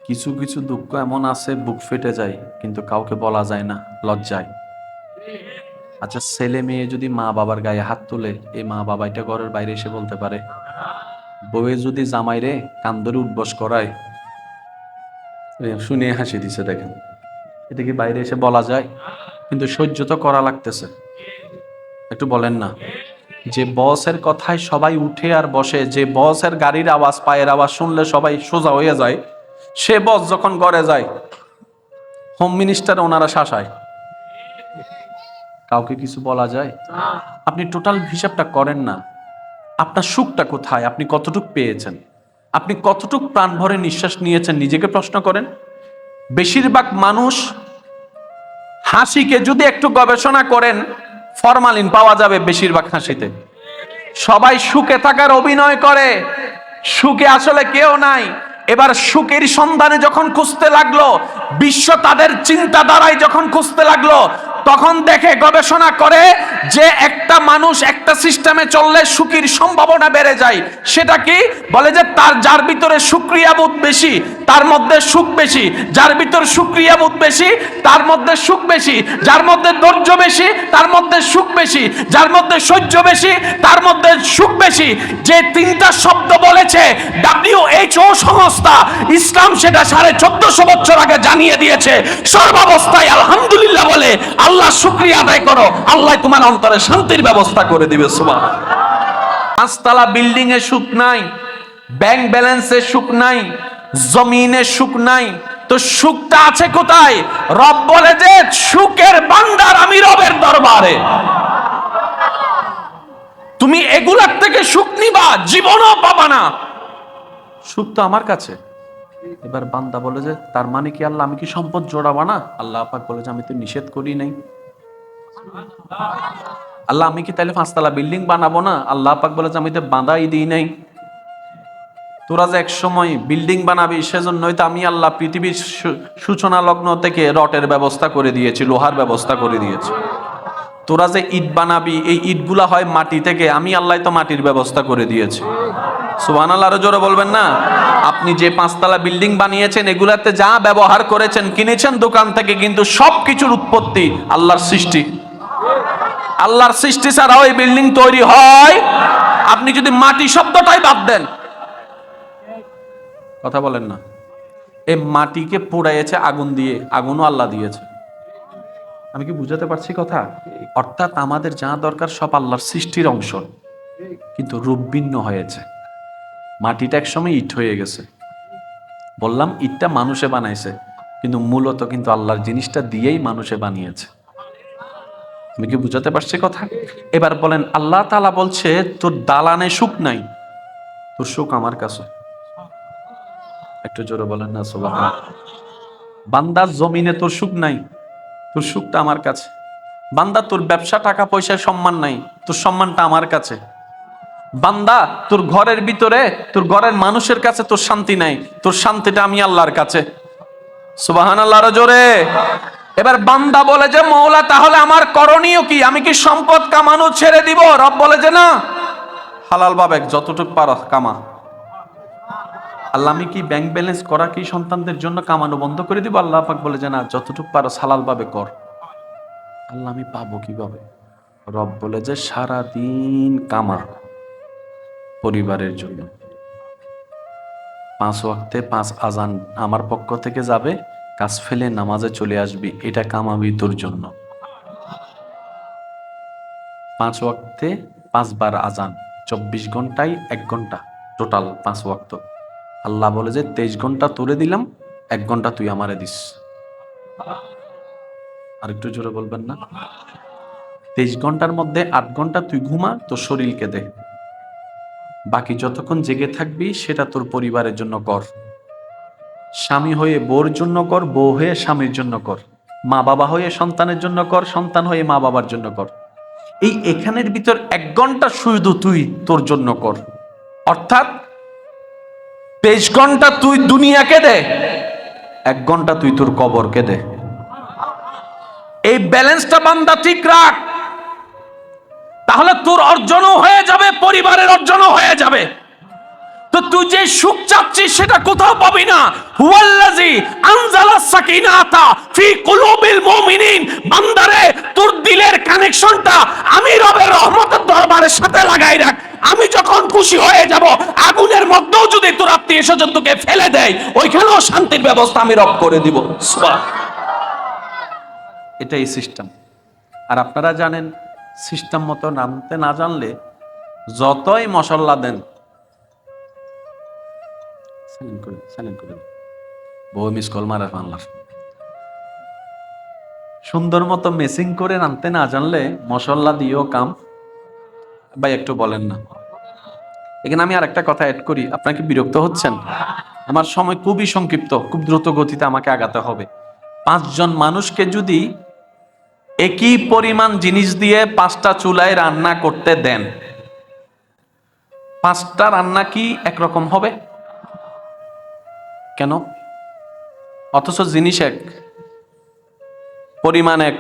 কিছু কিছু দুঃখ এমন আছে বুক ফেটে যায়, কিন্তু কাউকে বলা যায় না, লজ্জায়। আচ্ছা, ছেলে মেয়ে যদি মা বাবার গায়ে হাত তোলে, এই মা বাবা এটা ঘরের বাইরে এসে বলতে পারে? বউয়ে যদি জামাইরে কান ধরে উঠবস করায়, শুনে হাসি দিছে, দেখেন এটা কি বাইরে এসে বলা যায়? কিন্তু সহ্য তো করা লাগতেছে, একটু বলেন না। যে বসের কথায় সবাই উঠে আর বসে, যে বসের গাড়ির আওয়াজ পায়ের আওয়াজ শুনলে সবাই সোজা হয়ে যায়, সে বস যখন ঘরে যায়, হোম মিনিস্টার ওনারা শাসায়, কাউকে কিছু বলা যায়? আপনি টোটাল হিসাবটা করেন না, আপনার সুখটা কোথায়, আপনি কতটুক পেয়েছেন, আপনি কতটুক প্রাণ ভরে নিঃশ্বাস নিয়েছেন, নিজেকে প্রশ্ন করেন। বেশিরভাগ মানুষ হাসিকে যদি একটু গবেষণা করেন, ফরমালিন পাওয়া যাবে বেশিরভাগ হাসিতে। সবাই সুখে থাকার অভিনয় করে, সুখে আসলে কেউ নাই। এবার সুখের সন্ধানে যখন খুঁজতে লাগলো, বিশ্ব তাদের চিন্তাধারায় যখন খুঁজতে লাগলো, তখন দেখে, গবেষণা করে যে একটা মানুষ একটা সিস্টেমে চললে সুখের সম্ভাবনা বেড়ে যায়। সেটা কি? বলে যে যার ভিতরে শুকরিয়াবোধ বেশি তার মধ্যে সুখ বেশি, যার ভিতর শুকরিয়াবোধ বেশি তার মধ্যে সুখ বেশি, যার মধ্যে ধৈর্য বেশি তার মধ্যে সুখ বেশি, যার মধ্যে সহ্য বেশি তার মধ্যে সুখ বেশি। যে তিনটা শব্দ বলেছে WHO সংস্থা, ইসলাম সেটা 1450 বছর আগে জানিয়ে দিয়েছে। সর্বাবস্থায় আলহামদুলিল্লাহ বলে আল্লাহ শুকরিয়া আদায় করো, আল্লাহ তোমার অন্তরে শান্তির ব্যবস্থা করে দিবে। সুবহানাল্লাহ। 5 তলা বিল্ডিং এ সুখ নাই, ব্যাংক ব্যালেন্সে সুখ নাই, জমিনে সুখ নাই, তো সুখটা আছে কোথায়? রব বলে যে সুখের ভান্ডার আমি রবের দরবারে। তুমি এগুলার থেকে সুখ নিবা, জীবনও পাবা না, সুখ তো আমার কাছে। এবার বান্দা বলে যে তার মানে কি আল্লাহ, আমি কি সম্পদ জোড়াবো না? আল্লাহ পাক বলে যে আমি তো নিষেধ করি নাই। আল্লাহ আমি কি তাহলে 5 তলা বিল্ডিং বানাবো না? আল্লাহ পাক বলে যে আমি তো বাঁধাই দিই নাই। তোরা যে এক সময় বিল্ডিং বানাবি, সেজন্যই তো আমি আল্লাহ পৃথিবীর সূচনা লগ্ন থেকে রটের ব্যবস্থা করে দিয়েছি, লোহার ব্যবস্থা করে দিয়েছি। তোরা যে ইট বানাবি, এই ইটগুলা হয় মাটি থেকে, আমি আল্লাহ তো মাটির ব্যবস্থা করে দিয়েছি। সুবহানাল্লাহ, আরো জোরে বলবেন না? আপনি যে 5 তলা বিল্ডিং বানিয়েছেন, এগুলাতে যা ব্যবহার করেছেন, কিনেছেন দোকান থেকে, কিন্তু সবকিছুর উৎপত্তি আল্লাহর সৃষ্টি। আল্লাহর সৃষ্টি ছাড়া ওই বিল্ডিং তৈরি হয়? আপনি যদি মাটি শব্দটাই বাদ দেন, কথা বলেন না, এই মাটিকে পোড়াইছে আগুন দিয়ে, আগুনও আল্লাহ দিয়েছে। আমি কি বুঝাতে পারছি কথা? অর্থাৎ আমাদের যা দরকার সব আল্লাহর সৃষ্টির অংশ, কিন্তু রূপ ভিন্ন হয়েছে। মাটিটা একসময় ইট হয়ে গেছে, বললাম ইটটা মানুষে বানাইছে, কিন্তু মূলত কিন্তু আল্লাহর জিনিসটা দিয়েই মানুষে বানিয়েছে। আমি কি বুঝাতে পারছি কথা? এবার বলেন, আল্লাহ তাআলা বলছে তোর দালানে সুখ নাই, তোর সুখ আমার কাছে। একটু জোরে বলেন না সুবহানাল্লাহ। বান্দার জমিনে তোর সুখ নাই, তোর সুখটা আমার কাছে। বান্দা তোর ব্যবসা, টাকা পয়সায় সম্মান নাই, তোর সম্মানটা আমার কাছে। বান্দা তোর ঘরের ভিতরে, তোর ঘরের মানুষের কাছে তোর শান্তি নাই, তোর শান্তিটা আমি আল্লাহর কাছে। সুবহানাল্লাহ, আরো জোরে। এবার বান্দা বলে যে মওলা তাহলে আমার করণীয় কি? আমি কি সম্পদ কামানো ছেড়ে দিব? রব বলে যে না, হালাল ভাবে যতটুকু পারো কামা। আল্লাহ আমি কি ব্যাংক ব্যালেন্স করা কি সন্তানদের জন্য কামানো বন্ধ করে দিব? আল্লাহ পাক বলে যে না, যতটুকু পারো হালাল ভাবে কর। আল্লাহ আমি পাবো কিভাবে? রব বলে যে সারাদিন কামা পরিবারের জন্য, 5 ওয়াক্তে 5 আজান আমার পক্ষ থেকে যাবে, কাজ ফেলে নামাজে চলে আসবি, এটা কামাবি তোর জন্য। 5 ওয়াক্তে 5 বার আজান, 24 ঘন্টায় 1 ঘন্টা, টোটাল 5 ওয়াক্ত। আল্লাহ বলে যে 23 ঘন্টা তোরে দিলাম, 1 ঘন্টা তুই আমারে দিস। আর একটু জোরে বলবেন না? 23 ঘন্টার মধ্যে 8 ঘন্টা তুই ঘুমা, তোর শরীরকে দে, বাকি যতক্ষণ জেগে থাকবি সেটা তোর পরিবারের জন্য কর। স্বামী হয়ে বউর জন্য কর, বউ হয়ে স্বামীর জন্য কর, মা বাবা হয়ে সন্তানের জন্য কর, সন্তান হয়ে মা বাবার জন্য কর। এই এখানের ভিতর 1 ঘন্টা শুধু তুই তোর জন্য কর। অর্থাৎ 23 ঘন্টা তুই দুনিয়াকে দে, 1 ঘন্টা তুই তোর কবরকে দে। এই ব্যালেন্সটা বান্দা ঠিক রাখ, তাহলে তোর অর্জনও হয়ে যাবে, পরিবারের অর্জনও হয়ে যাবে। তো তুই যে সুখ চাচ্ছিস সেটা কোথাও পাবি না। হুয়াল্লাযী আনজালাস সাকিনাতা ফি কুলুবিল মুমিনিন, বান্দারে তোর দিলের কানেকশনটা আমি রবের রহমতের দরবারের সাথে লাগাই রাখ। আমি যখন খুশি হয়ে যাব, আগুনের মধ্যেও যদি তোর আত্মীয় স্বজন তোকে ফেলে দেয়, ওইখানেও শান্তির ব্যবস্থা আমি রব করে দিব। এটাই সিস্টেম। আর আপনারা জানেন, সিস্টেম মতো নামতে না জানলে যতই মশলা দেন, বউ মিস কল মারা ফানলাম, সুন্দর মতো মেসিং করে নামতে না জানলে মশলা দিয়েও কাম। ভাই একটু বলেন না। এখানে আমি আর একটা কথা অ্যাড করি, আপনাকে বিরক্ত হচ্ছেন? আমার সময় খুবই সংক্ষিপ্ত, খুব দ্রুত গতিতে আমাকে আগাতে হবে। 5 জন মানুষকে যদি একই পরিমাণ জিনিস দিয়ে 5টা চুলায় রান্না করতে দেন, 5টা রান্না কি একরকম হবে? কেন? অথচ জিনিস এক, পরিমাণ এক।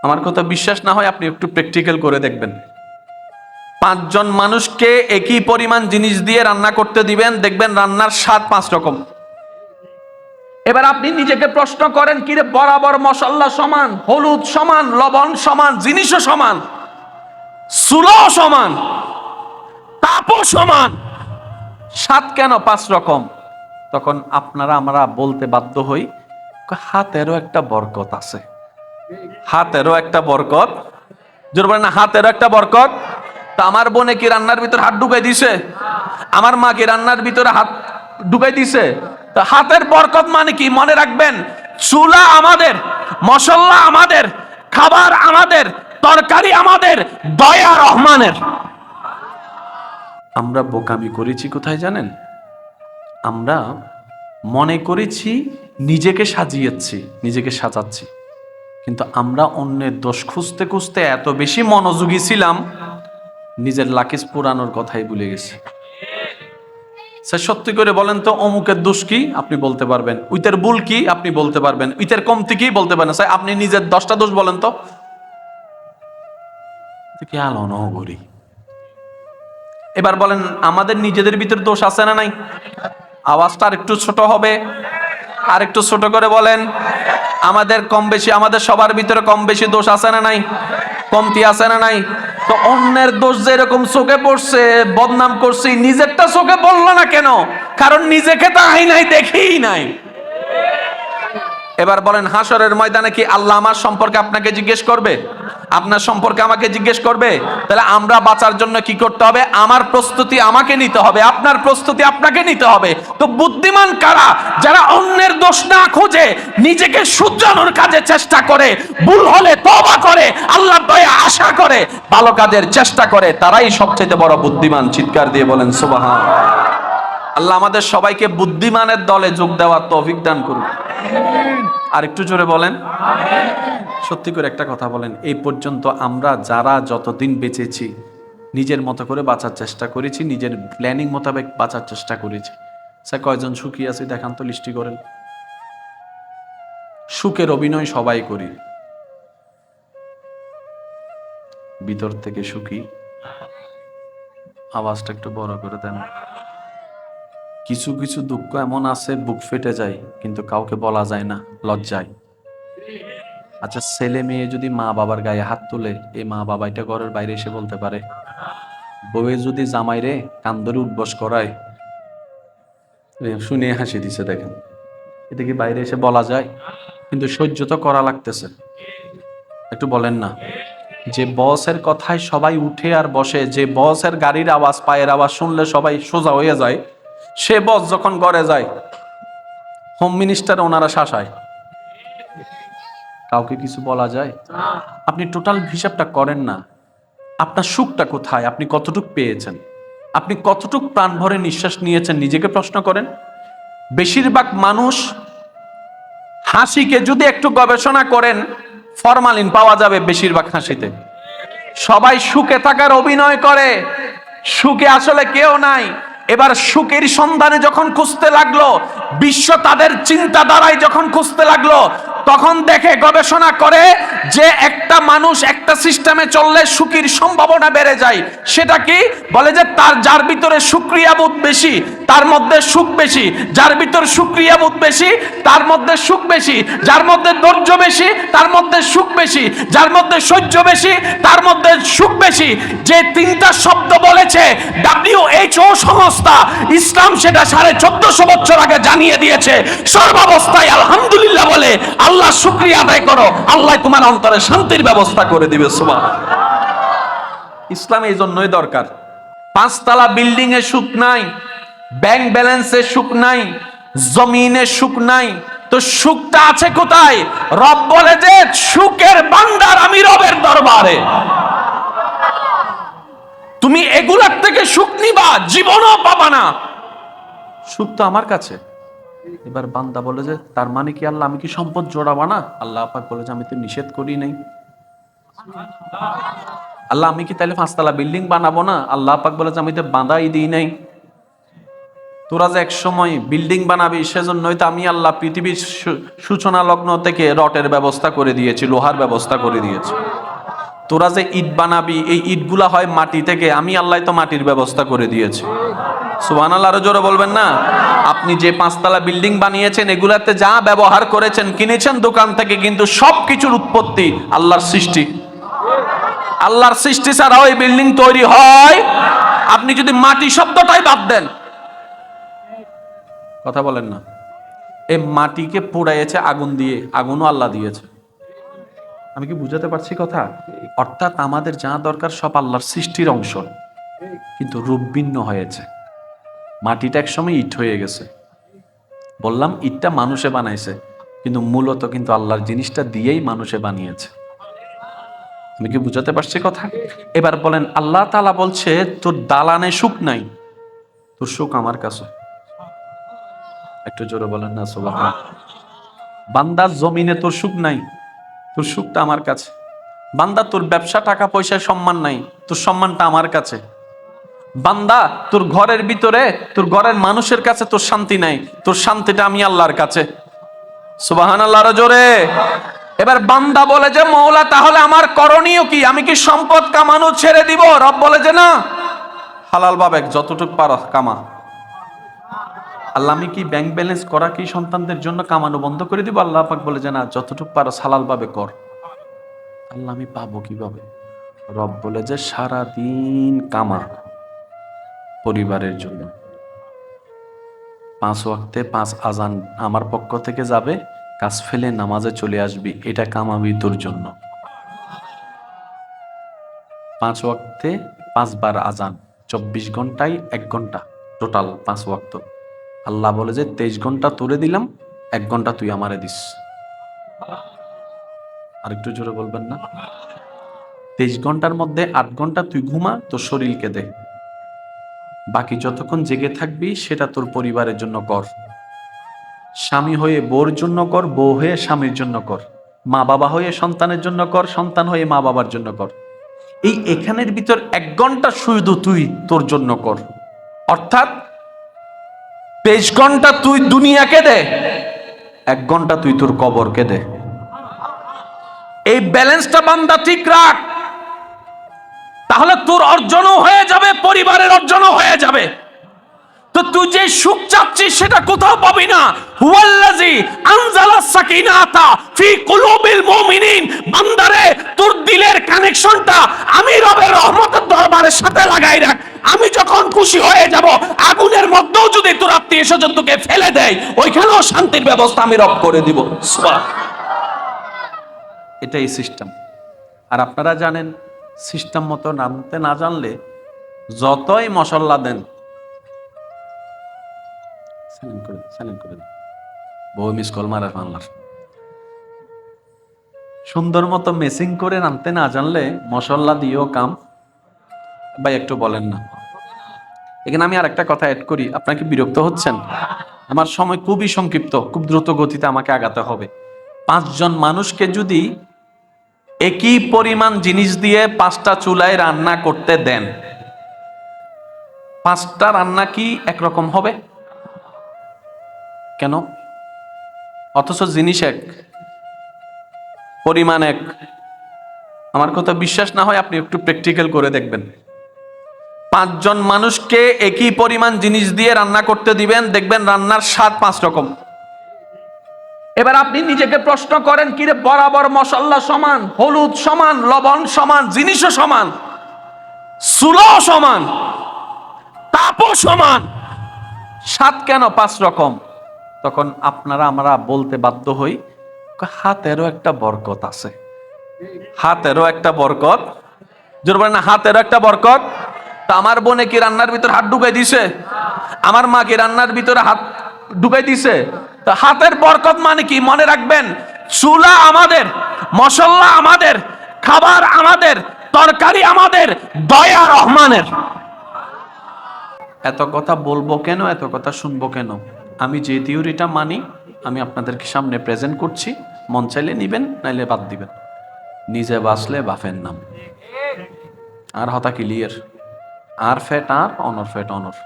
আমার কথা বিশ্বাস না হয় আপনি একটু প্র্যাকটিক্যাল করে দেখবেন। 5 জন মানুষকে একই পরিমাণ জিনিস দিয়ে রান্না করতে দিবেন, দেখবেন রান্নার স্বাদ 5 রকম। এবার আপনি নিজেকে প্রশ্ন করেন, কিরে বরাবর মশলা সমান, হলুদ সমান, লবণ সমান, জিনিসও সমান, চুলাও সমান, তাপও সমান, স্বাদ কেন 5 রকম? তখন আপনারা আমরা বলতে বাধ্য হই, হাতেরও একটা বরকত আছে। হাতেরও একটা বরকত, জোর বলেন না, হাতেরও একটা বরকত। তা আমার বোনে কি রান্নার ভিতর হাত ঢুকাই দিছে? আমার মা কি রান্নার ভিতরে হাত ঢুকাই দিছে? তা হাতের বরকত মানে কি? মনে রাখবেন, চুলা আমাদের, মশলা আমাদের, খাবার আমাদের, তরকারি আমাদের, দয়া রহমানের। আমরা বোকামি করেছি কোথায় জানেন? আমরা মনে করেছি নিজেকে সাজিয়েছি, নিজেকে সাজাচ্ছি, কিন্তু আমরা অন্যের দোষ খুঁজতে খুঁজতে এত বেশি মনোযোগী ছিলাম, নিজের লাকিজ পুরানোর কথাই ভুলে গেছি। স্যার সত্যি করে বলেন তো, অমুকের দোষ কি আপনি বলতে পারবেন, উইতের ভুল কি আপনি বলতে পারবেন, উইতের কমতি কি বলতে পারেন। স্যার আপনি নিজের 10টা দোষ বলেন তো। কি আলো নগরী। এবার বলেন, আমাদের নিজেদের ভিতর দোষ আছে না নাই? আওয়াজটা আর একটু ছোট হবে, আর একটু ছোট করে বলেন। আমাদের কম বেশি, আমাদের সবার ভিতরে কম বেশি দোষ আছে না নাই? কমতি আছে না নাই? তো অন্যের দোষ যেরকম চোখে পড়ছে, বদনাম করছি, নিজেরটা চোখে পড়লো না কেন? কারণ নিজেকে তো আইনাই দেখেই নাই। এবার বলেন, হাসরের ময়দানে কি আল্লাহ আমার সম্পর্কে আপনাকে জিজ্ঞেস করবে? আপনার সম্পর্কে আমাকে জিজ্ঞেস করবে? তাহলে আমরা বাঁচার জন্য কি করতে হবে? আমার প্রস্তুতি আমাকে নিতে হবে, আপনার প্রস্তুতি আপনাকে নিতে হবে। তো বুদ্ধিমান কারা? যারা অন্যের দোষ না খুঁজে নিজেকে শুধরানোর কাজে চেষ্টা করে, ভুল হলে তওবা করে, আল্লাহর দয়া আশা করে, ভালো কাজের চেষ্টা করে, তারাই সবচেয়ে বড় বুদ্ধিমান। চিৎকার দিয়ে বলেন সুবহান। আল্লাহ আমাদের সবাইকে বুদ্ধিমানের দলে যোগ দেওয়ার তৌফিক দান করুন। আর একটু জোরে বলেন। সত্যি করে একটা কথা বলেন, এই পর্যন্ত আমরা যারা যতদিন বেঁচেছি নিজের মতো করে বাঁচার চেষ্টা করেছি, নিজের প্ল্যানিং মোতাবেক বাঁচার চেষ্টা করেছি। স্যার কয়জন সুখী আছে দেখান তো, লিস্টি করেন। সুখের অভিনয় সবাই করি, ভিতর থেকে সুখী। আওয়াজটা একটু বড় করে দেন। কিছু কিছু দুঃখ এমন আছে বুক ফেটে যায়, কিন্তু কাউকে বলা যায় না, লজ্জায়। আচ্ছা, ছেলে মেয়ে যদি মা বাবার গায়ে হাত তুলে, এই মা বাবা এটা ঘরের বাইরে এসে বলতে পারে? বউয়ে যদি জামাইরে কান ধরে উঠবস করায়, শুনে হাসি দিছে, দেখেন এটা কি বাইরে এসে বলা যায়? কিন্তু সহ্য তো করা লাগতেছে। একটু বলেন না। যে বসের কথায় সবাই উঠে আর বসে, যে বসের গাড়ির আওয়াজ, পায়ের আওয়াজ শুনলে সবাই সোজা হয়ে যায়, সে বস যখন ঘরে যায়, হোম মিনিস্টার ওনারা শাসায়, কাউকে কিছু বলা যায়? আপনি টোটাল হিসাবটা করেন না। আপনার সুখটা কোথায়? আপনি কতটুক পেয়েছেন? আপনি কতটুক প্রাণ ভরে নিঃশ্বাস নিয়েছেন? নিজেকে প্রশ্ন করেন। বেশিরভাগ মানুষ হাসিকে যদি একটু গবেষণা করেন, ফরমালিন পাওয়া যাবে বেশিরভাগ হাসিতে। সবাই সুখে থাকার অভিনয় করে, সুখে আসলে কেউ নাই। এবার সুখের সন্ধানে যখন খুঁজতে লাগলো, বিশ্ব তাদের চিন্তাধারায় যখন খুঁজতে লাগলো, তখন দেখে, গবেষণা করে যে একটা মানুষ একটা সিস্টেমে চললে সুখীর সম্ভাবনা বেড়ে যায়। সেটা কি? বলে যে যার ভিতরে শুকরিয়াবোধ বেশি তার মধ্যে সুখ বেশি, যার ভিতর শুকরিয়াবোধ বেশি তার মধ্যে সুখ বেশি, যার মধ্যে ধৈর্য বেশি তার মধ্যে সুখ বেশি, যার মধ্যে সহ্য বেশি তার মধ্যে সুখ বেশি। যে তিনটা শব্দ বলেছে WHO সংস্থা, ইসলাম সেটা 1450 বছর আগে জানিয়ে দিয়েছে। সর্বাবস্থায় আলহামদুলিল্লাহ বলে আল্লাহ শুকরিয়া আদায় করো, আল্লাহ তোমার অন্তরে শান্তির ব্যবস্থা করে দিবে। সুবহানাল্লাহ। ইসলাম এই জন্যই দরকার। 5 তলা বিল্ডিং এ সুখ নাই, ব্যাংক ব্যালেন্সে সুখ নাই, জমিনে সুখ নাই, তো সুখটা আছে কোথায়? রব বলে যে সুখের ভান্ডার আমি রবের দরবারে। তুমি এগুলার থেকে সুখ নিবা, জীবনও পাবা না, সুখ তো আমার কাছে। এবার বান্দা বলে যে তার মানে কি আল্লাহ আমি কি সম্পদ জোড়াবো না? আল্লাহ পাক বলে যে আমি তো নিষেধ করি নাই। আল্লাহ আমি কি তাহলে 5 তলা বিল্ডিং বানাবো না? আল্লাহ পাক বলে যে আমি তো বাঁধাই দিই নাই। তোরা যে এক সময় বিল্ডিং বানাবি সেজন্যই তো আমি আল্লাহ পৃথিবীর সূচনা লগ্ন থেকে রটের ব্যবস্থা করে দিয়েছি, লোহার ব্যবস্থা করে দিয়েছি। তোরা যে ইট বানাবি এই ইটগুলা হয় মাটি থেকে, আমি আল্লাহ তো মাটির ব্যবস্থা করে দিয়েছি। সুবহানাল্লাহ, আরো জোরে বলবেন না? আপনি যে 5 তলা বিল্ডিং বানিয়েছেন এগুলাতে যা ব্যবহার করেছেন, কিনেছেন দোকান থেকে, কিন্তু সবকিছুর উৎপত্তি আল্লাহর সৃষ্টি। আল্লাহর সৃষ্টি ছাড়া ওই বিল্ডিং তৈরি হয়? আপনি যদি মাটি শব্দটাই বাদ দেন, কথা বলেন না, এই মাটিকে পোড়াইছে আগুন দিয়ে, আগুনও আল্লাহ দিয়েছে। আমি কি বুঝাতে পারছি কথা? অর্থাৎ আমাদের যা দরকার সব আল্লাহর সৃষ্টির অংশ, কিন্তু রূপ ভিন্ন হয়েছে। মাটিটা একসময় ইট হয়ে গেছে, বললাম ইটটা মানুষে বানাইছে, কিন্তু মূলত কিন্তু আল্লাহর জিনিসটা দিয়েই মানুষে বানিয়েছে। আমি কি বুঝাতে পারছি কথা? এবার বলেন, আল্লাহ তাআলা বলছে তোর দালানে সুখ নাই, তোর সুখ আমার কাছে। একটু জোরে বলেন না সুবহানাল্লাহ। বান্দার জমিনে তোর সুখ নাই, তোর সুখটা আমার কাছে। বান্দা তোর ব্যবসা, টাকা পয়সায় সম্মান নাই, তোর সম্মানটা আমার কাছে। বান্দা তোর ঘরের ভিতরে, তোর ঘরের মানুষের কাছে তোর শান্তি নাই, তোর শান্তিটা আমি আল্লাহর কাছে। সুবহানাল্লাহ, আরো জোরে। এবার বান্দা বলে যে মওলা তাহলে আমার করণীয় কি? আমি কি সম্পদ কামানো ছেড়ে দিব? রব বলে যে না, হালাল ভাবে যতটুকু পারো কামা। আল্লাহ আমি কি ব্যাংক ব্যালেন্স করা কি সন্তানদের জন্য কামানো বন্ধ করে দিব? আল্লাহ পাক বলে যে না, যতটুকু পারো হালাল ভাবে কর। আল্লাহ আমি পাবো কিভাবে? রব বলে যে সারা দিন কামা পরিবারের জন্য, 5 ওয়াক্তে 5 আজান আমার পক্ষ থেকে যাবে, কাজ ফেলে নামাজে চলে আসবি, এটা কামাবি তোর জন্য। 5 ওয়াক্তে 5 বার আজান, 24 ঘন্টায় 1 ঘন্টা, টোটাল 5 ওয়াক্ত। আল্লাহ বলে যে 23 ঘন্টা তোরে দিলাম, 1 ঘন্টা তুই আমারে দিস। আরেকটু জোরে বলবেন না? 23 ঘন্টার মধ্যে 8 ঘন্টা তুই ঘুমা, তোর শরীরকে দে, বাকি যতক্ষণ জেগে থাকবি সেটা তোর পরিবারের জন্য কর। স্বামী হয়ে বউর জন্য কর, বউ হয়ে স্বামীর জন্য কর, মা বাবা হয়ে সন্তানের জন্য কর, সন্তান হয়ে মা বাবার জন্য কর। এই এখানের ভিতর 1 ঘন্টা শুধু তুই তোর জন্য কর। অর্থাৎ 23 ঘন্টা তুই দুনিয়াকে দে, 1 ঘন্টা তুই তোর কবরকে দে। এই ব্যালেন্সটা বান্দা ঠিক রাখ, তাহলে তোর অর্জনও হয়ে যাবে, পরিবারের অর্জনও হয়ে যাবে। তো তুই যে সুখ চাচ্ছিস সেটা কোথাও পাবি না। হুয়াল্লাযী আনজালাস সাকিনাতা ফি কুলুবিল মুমিনিন। বান্দারে তোর দিলের কানেকশনটা আমি রবের রহমতের দরবারের সাথে লাগাই রাখ। আমি যখন খুশি হয়ে যাব, আগুনের মধ্যেও যদি তোর আত্মীয় স্বজন তোকে ফেলে দেয়, ওইখানেও শান্তির ব্যবস্থা আমি রব করে দিব। এটাই সিস্টেম। আর আপনারা জানেন সিস্টেম মতো নামতে না জানলে যতই মশলা দেন, বহু মিস কল মারা বাংলার, সুন্দর মতো মেসিং করে নামতে না জানলে মশলা দিয়েও কাম। ভাই একটু বলেন না। এখানে আমি আর একটা কথা অ্যাড করি, আপনাকে বিরক্ত হচ্ছেন? আমার সময় খুবই সংক্ষিপ্ত, খুব দ্রুত গতিতে আমাকে আগাতে হবে। 5 জন মানুষকে যদি একই পরিমাণ জিনিস দিয়ে 5টা চুলায় রান্না করতে দেন, 5টা রান্না কি একরকম হবে? কেন? অথচ জিনিস এক। পরিমাণ এক। আমার কথা বিশ্বাস না হয় আপনি একটু প্র্যাকটিক্যাল করে দেখবেন। 5 জন মানুষকে একই পরিমাণ জিনিস দিয়ে রান্না করতে দিবেন, দেখবেন রান্নার স্বাদ 5 রকম। এবার আপনি নিজেকে প্রশ্ন করেন, কিরে বরাবর মশলা সমান, হলুদ সমান, লবণ সমান, জিনিসও সমান, চুলো সমান, তাপও সমান, স্বাদ কেন 5 রকম? তখন আমরা বলতে বাধ্য হই, হাতেরও একটা বরকত আছে, হাতেরও একটা বরকত। জোর বলেন না, হাতেরও একটা বরকত। তা আমার বোনে কি রান্নার ভিতর হাত ঢুকাই দিছে? আমার মা কি রান্নার ভিতরে হাত ঢুকাই দিছে? তো হাতের বরকত মানে কি? মনে রাখবেন, চুলা আমাদের, মশলা আমাদের, খাবার আমাদের, তরকারি আমাদের, দয়া রহমানের। এত কথা বলবো কেন, এত কথা শুনবো কেন? আমি যে থিওরিটা মানি আমি আপনাদেরকে সামনে প্রেজেন্ট করছি। মন চাইলে নিবেন, নাইলে বাদ দিবেন। নিজে বাঁচলে বাফের নাম। আর হতা ক্লিয়ার। আর ফেট আর, অনর ফেট অনর।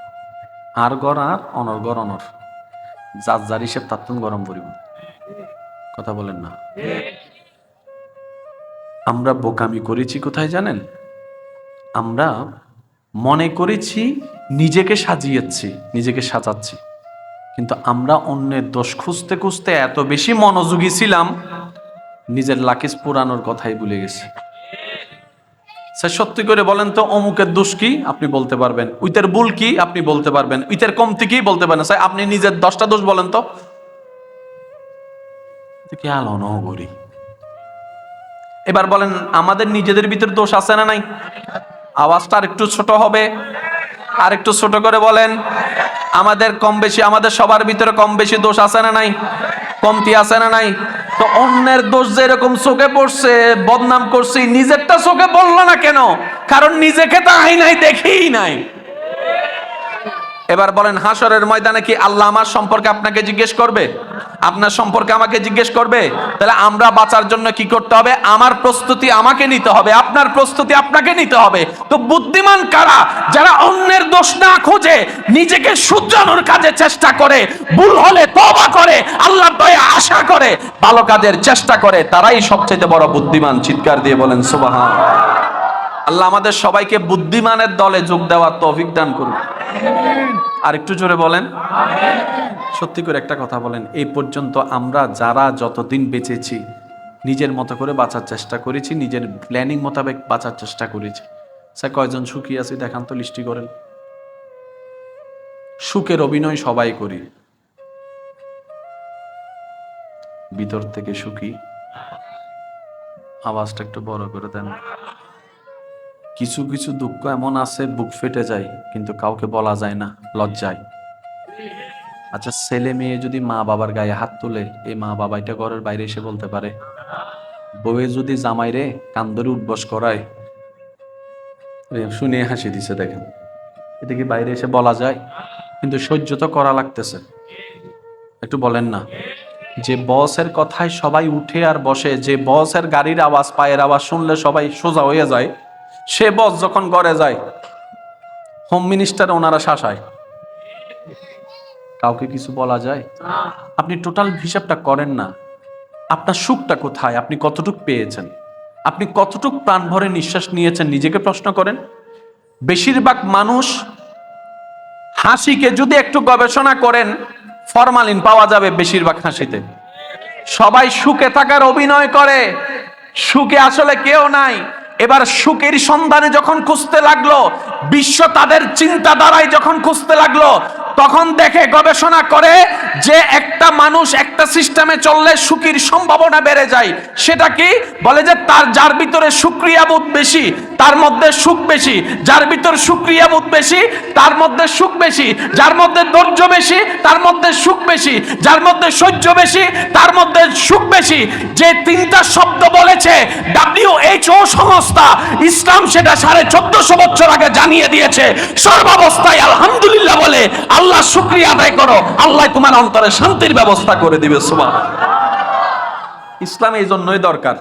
আর গড় আর, অনর গড় অনর। যার যার হিসেব তাত্তুন গরম করিব। কথা বলেন না? আমরা বোকামি করেছি কোথায় জানেন? আমরা মনে করেছি নিজেকে সাজিয়েছি, নিজেকে সাজাচ্ছি, কিন্তু আমরা অন্যের দোষ খুঁজতে খুঁজতে এত বেশি মনোযোগী ছিলাম, নিজের লাকিজ পুরানোর কথাই ভুলে গেছি। স্যার সত্যি করে বলেন তো, অমুকের দোষ কি আপনি বলতে পারবেন, উইতের ভুল কি আপনি বলতে পারবেন, উইতের কমতি কি বলতে পারেন। স্যার আপনি নিজের 10টা দোষ বলেন তো। কি আলো নহবরি। এবার বলেন, আমাদের নিজেদের ভিতর দোষ আছে না নাই? আওয়াজটা আর একটু ছোট হবে, আর একটু ছোট করে বলেন। আমাদের কম বেশি, আমাদের সবার ভিতরে কম বেশি দোষ আছে না নাই? কমতি আছে না নাই? তো অন্যের দোষ যেরকম চোখে পড়ছে, বদনাম করছি, নিজেরটা চোখে পড়লো না কেন? কারণ নিজেকে তো আইনাই দেখেই নাই। এবার বলেন, হাসরের ময়দানে কি আল্লাহ আমার সম্পর্কে আপনাকে জিজ্ঞেস করবে? আপনার সম্পর্কে আমাকে জিজ্ঞেস করবে? তাহলে আমরা বাঁচার জন্য কি করতে হবে? আমার প্রস্তুতি আমাকে নিতে হবে, আপনার প্রস্তুতি আপনাকে নিতে হবে। তো বুদ্ধিমান কারা? যারা অন্যের দোষ না খুঁজে নিজেকে শুধরানোর কাজে চেষ্টা করে, ভুল হলে তওবা করে, আল্লাহর দয়া আশা করে, ভালো কাজের চেষ্টা করে, তারাই সবচেয়ে বড় বুদ্ধিমান। চিৎকার দিয়ে বলেন সুবহান। আল্লাহ আমাদের সবাইকে বুদ্ধিমানের দলে যোগ দেওয়ার তৌফিক দান করুন। আর একটু জোরে বলেন। সত্যি করে একটা কথা বলেন, এই পর্যন্ত আমরা যারা যতদিন বেঁচেছি নিজের মতো করে বাঁচার চেষ্টা করেছি, নিজের প্ল্যানিং মোতাবেক বাঁচার চেষ্টা করেছি। স্যার কয়জন সুখী আছি দেখান তো, লিস্টি করেন। সুখের অভিনয় সবাই করি, ভিতর থেকে সুখী। আওয়াজটা একটু বড় করে দেন। কিছু কিছু দুঃখ এমন আছে বুক ফেটে যায়, কিন্তু কাউকে বলা যায় না, লজ্জায়। আচ্ছা, ছেলে মেয়ে যদি মা বাবার গায়ে হাত তুলে, এই মা বাবা এটা ঘরের বাইরে এসে বলতে পারে? বউয়ে যদি জামাইরে কান ধরে উঠবস করায়, শুনে হাসি দিছে, দেখেন এটা কি বাইরে এসে বলা যায়? কিন্তু সহ্য তো করা লাগতেছে। একটু বলেন না। যে বসের কথায় সবাই উঠে আর বসে, যে বসের গাড়ির আওয়াজ, পায়ের আওয়াজ শুনলে সবাই সোজা হয়ে যায়, সে বস যখন ঘরে যায়, হোম মিনিস্টার ওনারা শাসায়, কাউকে কিছু বলা যায়? আপনি টোটাল হিসাবটা করেন না। আপনার সুখটা কোথায়? আপনি কতটুক পেয়েছেন? আপনি কতটুক প্রাণ ভরে নিঃশ্বাস নিয়েছেন? নিজেকে প্রশ্ন করেন। বেশিরভাগ মানুষ হাসিকে যদি একটু গবেষণা করেন, ফরমালিন পাওয়া যাবে বেশিরভাগ হাসিতে। সবাই সুখে থাকার অভিনয় করে, সুখে আসলে কেউ নাই। এবার সুখের সন্ধানে যখন খুঁজতে লাগলো, বিশ্ব তাদের চিন্তাধারায় যখন খুঁজতে লাগলো, তখন দেখে, গবেষণা করে যে একটা মানুষ একটা সিস্টেমে চললে সুখীর সম্ভাবনা বেড়ে যায়। সেটা কি? বলে যে তার যার ভিতরে শুকরিয়াবোধ বেশি তার মধ্যে সুখ বেশি, যার ভিতর শুকরিয়াবোধ বেশি তার মধ্যে সুখ বেশি, যার মধ্যে ধৈর্য বেশি তার মধ্যে সুখ বেশি, যার মধ্যে সহ্য বেশি তার মধ্যে সুখ বেশি। যে 3টা শব্দ বলেছে WHO সংস্থা, ইসলাম সেটা 1450 বছর আগে জানিয়ে দিয়েছে। সর্বাবস্থায় আলহামদুলিল্লাহ বলে আল্লাহ শুকরিয়া আদায় করো, আল্লাহ তোমার অন্তরে শান্তির ব্যবস্থা করে দিবে। সুবহানাল্লাহ। ইসলাম এই জন্যই দরকার।